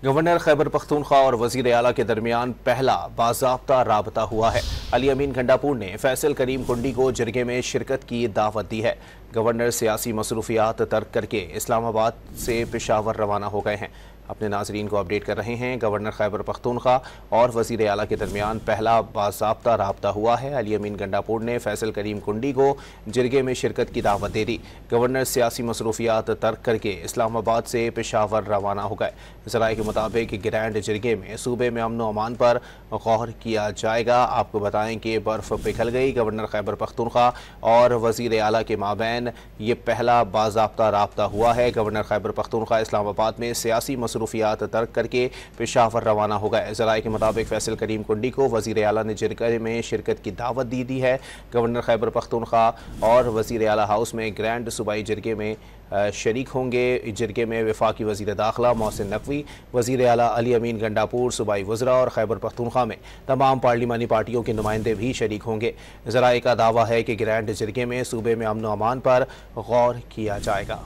Governor Khyber Pakhtunkhwa और वजीर आला के दरमियान पहला बाज़ाब्ता राबता हुआ है। अली अमीन गंडापुर ने फैसल करीम कुंडी को जरगे में शिरकत की दावत दी है। गवर्नर सियासी मसरूफियात तर्क करके इस्लामाबाद से पेशावर रवाना हो गए हैं। अपने नाजरीन को अपडेट कर रहे हैं। गवर्नर खैबर पख्तूनख्वा और वजीर आला के दरमियान पहला बाज़ाब्ता राबता हुआ है। अली अमीन गंडापुर ने फैसल करीम कुंडी को जरगे में शिरकत की दावत दे दी। गवर्नर सियासी मसरूफियात तर्क करके इस्लामाबाद से पेशावर रवाना हो गए। ज़राए के मुताबिक ग्रैंड जरगे में सूबे में अमन व अमान पर गौर किया जाएगा। आपको बताएं कि बर्फ़ पिघल गई। गवर्नर खैबर पख्तूनख्वा और वजीर आला के माबैन ये पहला बाज़ाब्ता राबता हुआ है। गवर्नर खैबर पख्तूनख्वा इस्लामाबाद में सियासी मसरूफियात तर्क करके पेशावर रवाना हो गए। ज़राए के मुताबिक फैसल करीम कुंडी को वजीर आला ने जरगे में शिरकत की दावत दी है। गवर्नर खैबर पख्तूनख्वा और वजीर आला हाउस में ग्रैंड सूबाई जरगे में शरीक होंगे। जरगे में वफाकी वजीर दाखिला मोहसिन नकवी, वजीर आला अली अमीन गंडापुर, सूबाई वज़रा और खैबर पख्तूनख्वा में तमाम पार्लिमानी पार्टियों के नुमाइंदे भी शरीक होंगे। ज़राए का दावा है कि ग्रैंड जरगे में सूबे में अमन व अमान पर गौर किया जाएगा।